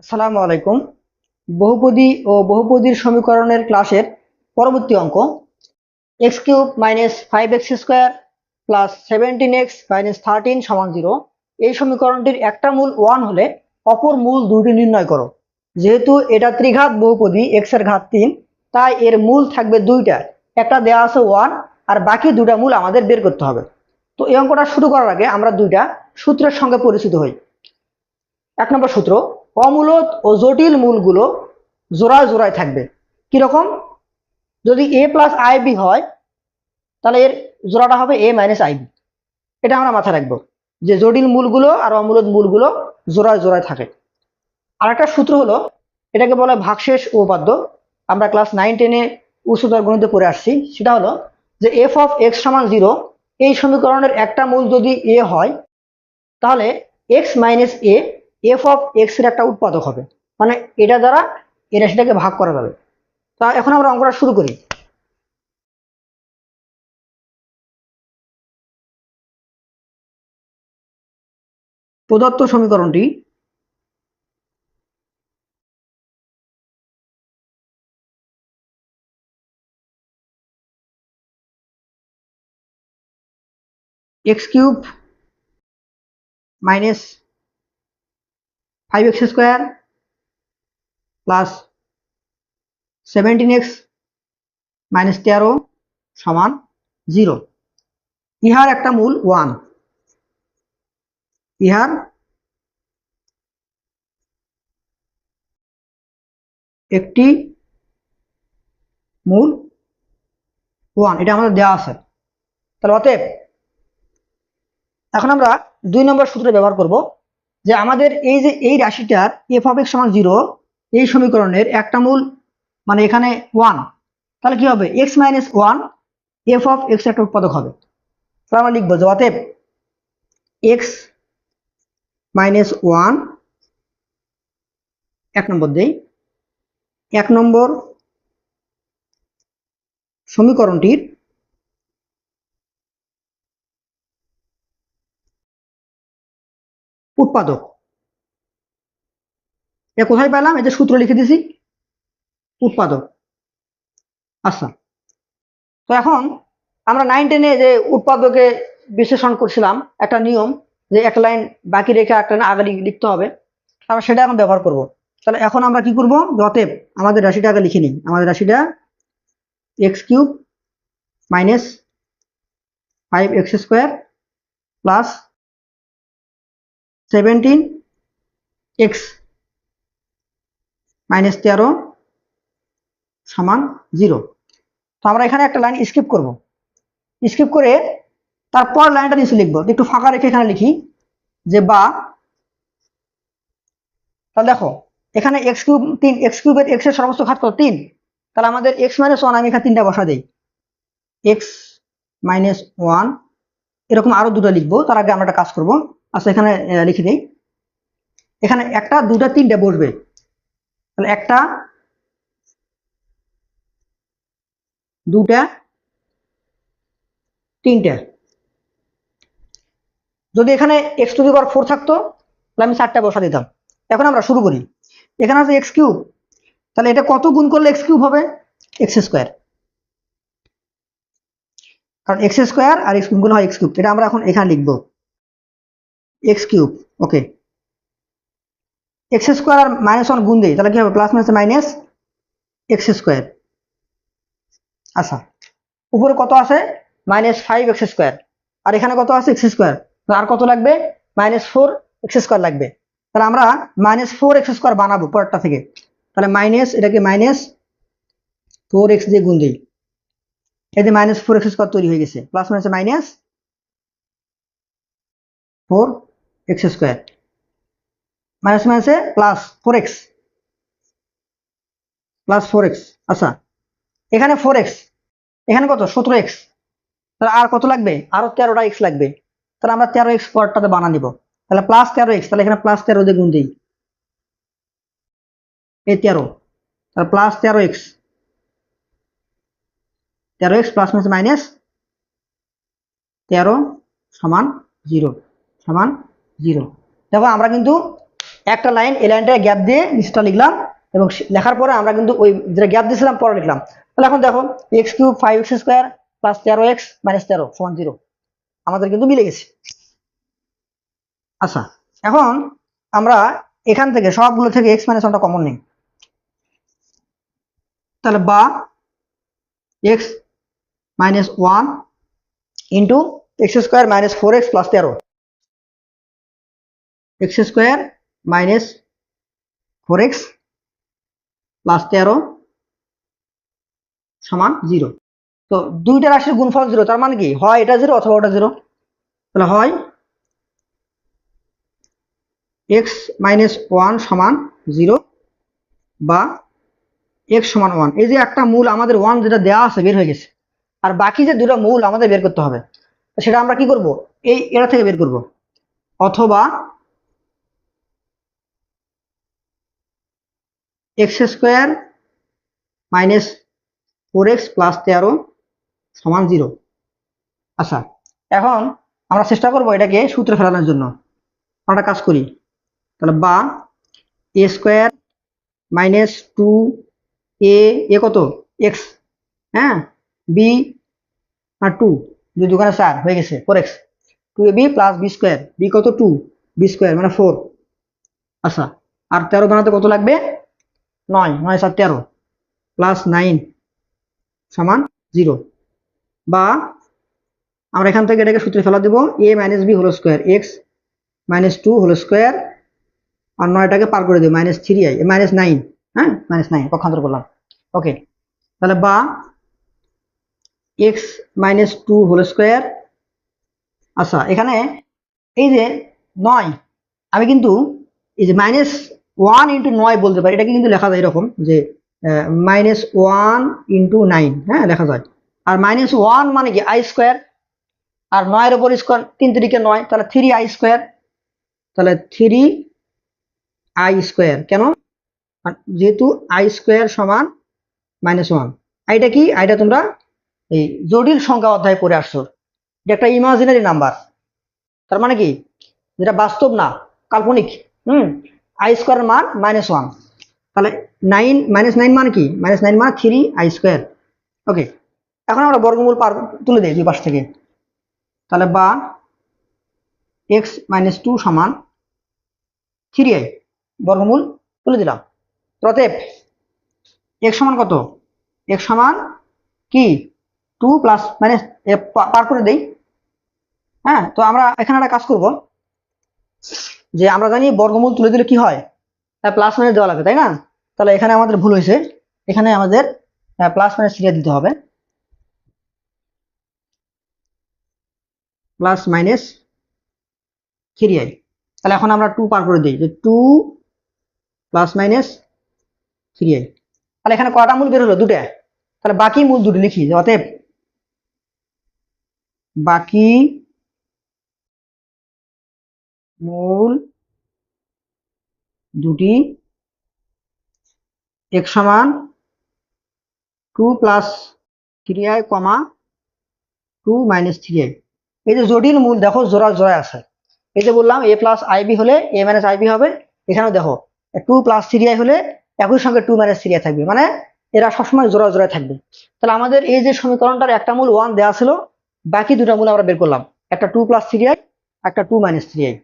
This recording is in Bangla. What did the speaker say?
আসসালামু আলাইকুম। বহুপদী ও বহুপদীর সমীকরণের ক্লাসের পরবর্তী অঙ্ক x cube minus 5x² plus 17x - 13 সমান 0। এই সমীকরণটির একটা মূল 1 হলে অপর মূল দুটি নির্ণয় করো। যেহেতু এটা ত্রিঘাত বহুপদী x এর ঘাত 3, তাই এর মূল থাকবে দুইটা, একটা দেওয়া আছে 1 আর বাকি দুটা মূল আমাদের বের করতে হবে। তো এই অঙ্কটা শুরু করার আগে আমরা দুইটা সূত্রের সঙ্গে পরিচিত হই। 1 নম্বর সূত্র, অমূলদ ও জটিল মূলগুলো জোড়ায় জোড়ায় থাকবে। কিরকম? যদি a প্লাস আই বি হয় তাহলে এর জোড়াটা হবে a মাইনাস আই বি। এটা আমরা মাথায় রাখবো যে জটিল মূলগুলো আর অমূলদ মূলগুলো জোড়ায় জোড়ায় থাকে। আর একটা সূত্র হলো, এটাকে বলে ভাগশেষ উপপাদ্য। আমরা ক্লাস 9-10-এ উচ্চতর গণিতে পড়ে আসছি। সেটা হলো যে এফ অফ এক্স সমান 0, এই সমীকরণের একটা মূল যদি a হয় তাহলে x minus A F of x এর একটা উৎপাদক হবে, মানে এটা দ্বারা এই রাশিটাকে ভাগ করা যাবে। তা এখন আমরা অঙ্কটা শুরু করি। প্রদত্ত সমীকরণটি x cube minus 5x² plus 17x - 13 সমান 0। ইহার একটা মূল 1, ইহার একটি মূল 1, এটা আমাদের দেওয়া আছে। তাহলে অতএব এখন আমরা 2 নম্বর সূত্র ব্যবহার করব যে আমাদের এই যে এই রাশিটার এফ অফ এক্স সমান 0, এই সমীকরণের একটা মূল মানে এখানে 1, তাহলে কি হবে? X minus 1 F of x একটা উৎপাদক হবে। তাহলে আমরা লিখবো যে অতএব এক্স মাইনাস 1, 1 নম্বর দেই, 1 নম্বর সমীকরণটির উৎপাদক। এ কোথায় পেলাম? এই যে সূত্র লিখে দিছি, উৎপাদক। আচ্ছা, তো এখন আমরা 9-10-এ যে উৎপাদকে বিশ্লেষণ করছিলাম, একটা নিয়ম যে একটা লাইন বাকি রেখে একটা লাইন আগে লিখতে হবে, আমরা সেটা এখন ব্যবহার করব। তাহলে এখন আমরা কি করব? অতএব আমাদের রাশিটা আগে লিখে নিই। আমাদের রাশিটা x cube minus 5x² plus 17x - 13 সমান 0। তো আমরা এখানে একটা লাইন স্কিপ করব, স্কিপ করে তারপর লাইনটা নিচে লিখবো। একটু ফাঁকা রেখে এখানে লিখি যে বা, তাহলে দেখো এখানে এক্স কিউব 3, এক্স কিউবের এক্স এর সমস্ত ঘাত কত? 3। তাহলে আমাদের এক্স মাইনাস 1 আমি এখানে 3টা বসা দেই, এক্স মাইনাস 1, এরকম আরো দুটো লিখবো। তার আগে আমরা একটা কাজ করবো। আচ্ছা, এখানে লিখে দেই, এখানে একটা দুটা তিনটা বসবে। তাহলে একটা দুটা তিনটা। যদি এখানে এক্স টু দি পাওয়ার 4 থাকতো তাহলে আমি 4টা বসা দিতাম। এখন আমরা শুরু করি। এখানে আছে এক্স কিউব, তাহলে এটা কত গুণ করলে এক্স কিউব হবে? x², কারণ x² আর x গুণ হয় এক্স কিউব। এটা আমরা এখন এখানে লিখবো এক্স কিউব। ওকে, x² আর -1 গুণ দেই, তাহলে কি হবে? Plus minus minus x²। আচ্ছা, উপরে কত আছে? -5x², আর এখানে কত আছে? x²। আর কত লাগবে? -4x² লাগবে। তাহলে আমরা -4x² বানাবো পরেরটা থেকে। তাহলে মাইনাস, এটাকে -4x দিয়ে গুণ দিই, এই যে -4x² তৈরি হয়ে গেছে। Plus minus minus 4x², minus মাইনাসে প্লাস 4x, প্লাস 4x। আচ্ছা, এখানে 4x, এখানে কত? 17x। তাহলে আর কত লাগবে? আরো 13টা x লাগবে। তাহলে আমরা 13x পরেরটাতে বানা নিব। তাহলে প্লাস 13x, তাহলে এখানে প্লাস 13 দিয়ে গুণ দিই, এই 13, তাহলে plus 13x, 13x plus minus 13 সমান 0, সমান 0। দেখো আমরা কিন্তু একটা লাইন, এই লাইনটা গ্যাপ দিয়ে নিচটা লিখলাম, এবং লেখার পরে আমরা কিন্তু ওই যেটা গ্যাপ দিয়েছিলাম পরে লিখলাম। তাহলে এখন দেখো x cube 5x square plus 13x minus 13 সমান 0 আমাদের কিন্তু মিলে গেছে। আচ্ছা, এখন আমরা এখান থেকে সবগুলো থেকে x মাইনাস 1টা কমন নিই, তাহলে বা x minus 1 into x square minus 4x plus 13, x square minus 4x plus 13 সমান 0। তো দুইটা রাশির গুণফল 0, তার মানে কি হয় এটা 0 অথবা ওটা 0। তাহলে হয় x মাইনাস 1 সমান 0 বা x সমান 1। এই যে একটা মূল আমাদের 1 যেটা দেওয়া আছে বের হয়ে গেছে, আর বাকি যে দুটো মূল আমাদের বের করতে হবে, সেটা আমরা কি করব, এটা থেকে বের করব। অথবা x square minus 4x plus 13 সমান 0। আচ্ছা, এখন আমরা চেষ্টা করব এটাকে সূত্রে ফেলানোর জন্য। আমরা কাজ করি, তাহলে বা এ স্কোয়ার মাইনাস 2a কত x, হ্যাঁ, বি আর 2 দুই দুগুণে 4 হয়ে গেছে 4x, 2ab plus B square, B কত 2, বি স্কোয়ার মানে 4। আচ্ছা, আর 13 বানাতে কত লাগবে, 9, 9 7 13 প্লাস 9 সমান 0। বা আমরা এখান থেকে এটাকে সূত্রে ফেলা দেব, a minus B whole square X minus 2 whole square, আর 9টাকে পার করে দেব মাইনাস 3i মাইনাস 9, হ্যাঁ মাইনাস 9 পক্ষান্তর করলাম। ওকে, তাহলে বা এক্স মাইনাস 2 হোল স্কোয়ার। আচ্ছা, এখানে এই যে 9, আমি কিন্তু এই যে মাইনাস 1 ইন্টু 9 বলতে পারি, এটাকে কিন্তু লেখা যায় এরকম যে মাইনাস 1 ইন্টু 9, হ্যাঁ লেখা যায়। আর মাইনাস 1 মানে কি আই স্কোয়ার, আর 9 এর উপর স্কোয়ার 3 তিরিকে 9, তাহলে 3i স্কোয়ার, তাহলে 3i স্কোয়ার। কেন, যেহেতু আই স্কোয়ার সমান মাইনাস 1। আইটা কি, আইটা তোমরা এই জটিল সংখ্যা অধ্যায় পড়ে আসছো, এটা একটা ইমাজিনারি নাম্বার, তার মানে কি যেটা বাস্তব না, কাল্পনিক। আই স্কোয়ার মান মাইনাস 1, তাহলে 9 মাইনাস 9 মানে কি, মাইনাস 9 মানে 3i স্কোয়ার। ওকে, এখন আমরা বর্গমূল তুলে দিই দুই পাশ থেকে, তাহলে বা এক্স মাইনাস 2 সমান 3i, বর্গমূল তুলে দিলাম। অতএব এক্স সমান কত, এক্স সমান কি 2 প্লাস মাইনাস পার করে দেই। হ্যাঁ, তো আমরা এখানে একটা কাজ করব, যে আমরা জানি বর্গমূল তুলে দিলে কি হয়, প্লাস মাইনাস দেওয়া লাগে, তাই না? তাহলে এখানে আমাদের ভুল হয়েছে, এখানে আমাদের প্লাস মাইনাস 3 দিতে হবে, প্লাস মাইনাস 3i। তাহলে এখন আমরা 2 পার করে দিই, যে 2 প্লাস মাইনাস 3i। তাহলে এখানে কয়টা মূল বের হলো, দুটো, তাহলে বাকি মূল দুটো লিখি, অতএব বাকি মূল দুটি x সমান 2 প্লাস 3i কমা 2 মাইনাস 3i। এই যে জটিল মূল দেখো জোড়া জোড়ায় আছে, এই যে বললাম a প্লাস আইবি হলে a মাইনাস আইবি হবে, এখানেও দেখো 2 প্লাস 3i হলে একই সঙ্গে 2 মাইনাস 3i থাকবে, মানে এরা সবসময় জোড়া জোড়ায় থাকবে। তাহলে আমাদের এই যে সমীকরণটার একটা মূল 1 দেওয়া ছিল, বাকি দুটা মূল আমরা বের করলাম, একটা 2 প্লাস 3i, একটা 2 মাইনাস 3i।